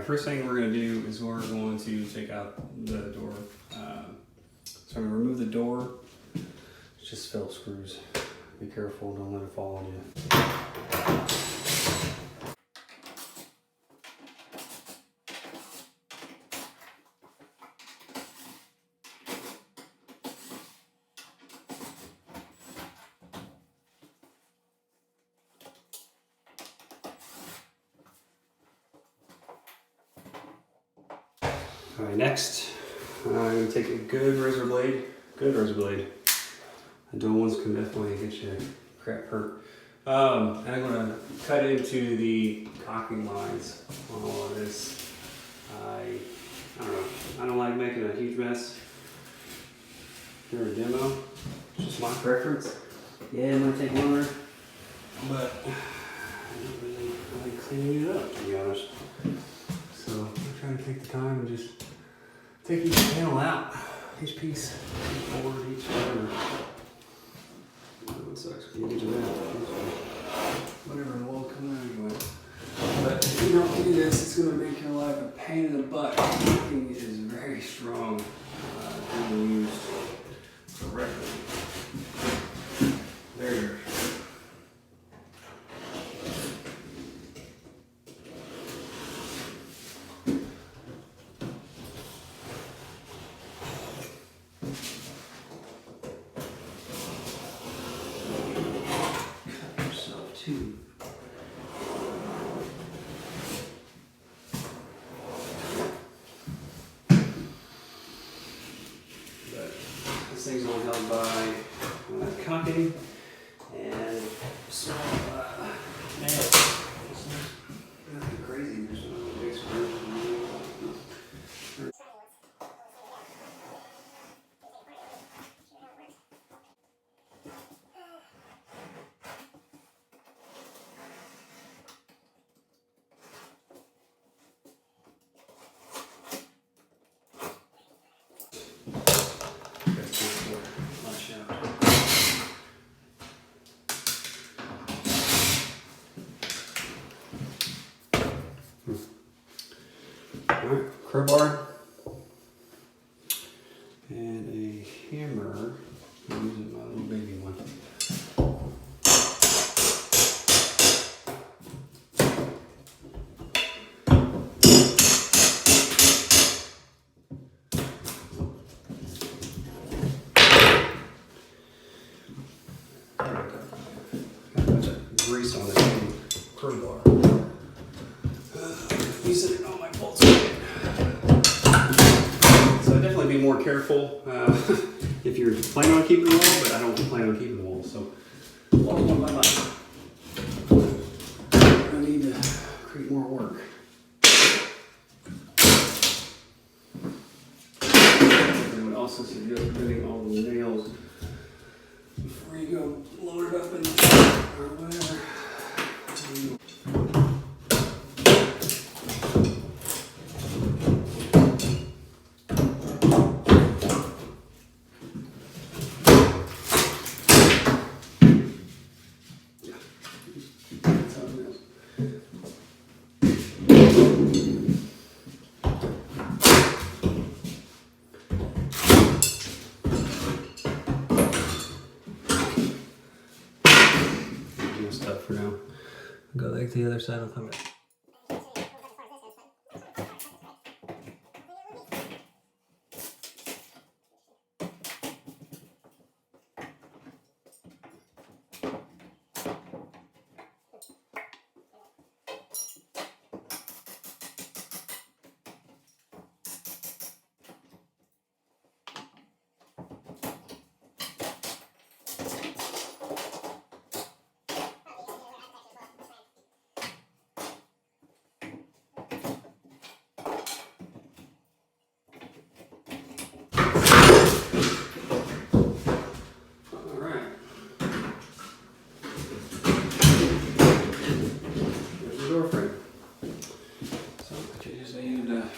first thing we're going to do is we're going to take out the door. So I'm going to remove the door. It's just Phillips screws. Be careful, don't let it fall on you. All right, next, I'm going to take a good razor blade. The dual ones can definitely get you crap hurt. And I'm going to cut into the cocking lines on all of this. I don't know, I don't like making a huge mess during a demo. It's just my preference. Yeah, it might take longer, but I don't really like cleaning it up, to be honest. So I'm trying to take the time and just take each panel out, each piece, each board, each whatever. That sucks. You get to that. Whatever, it won't come out anyway. But if you don't do this, it's going to make your life a pain in the butt. Cocking is very strong being used correctly. Very, very strong. Too. But this thing's all held by cocking and small nails. Nothing crazy. There's no big screws. Alright, crowbar and a hammer. I'm using my little baby one. Got a bunch of grease on this crowbar. Using it on my bolts. So definitely be more careful if you're planning on keeping the wall, but I don't plan on keeping the wall, so wall's one by life. I need to create more work. I would also suggest putting all the nails before you go load it up in the or whatever. Stuff for now. Go back to the other side, I'll come back.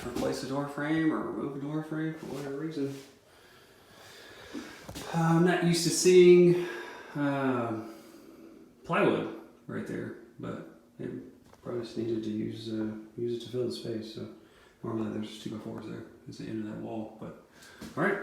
Replace the door frame or remove a door frame for whatever reason. I'm not used to seeing plywood right there, but it Probably just needed to use it to fill the space. So normally there's 2x4s there. It's the end of that wall. But all right.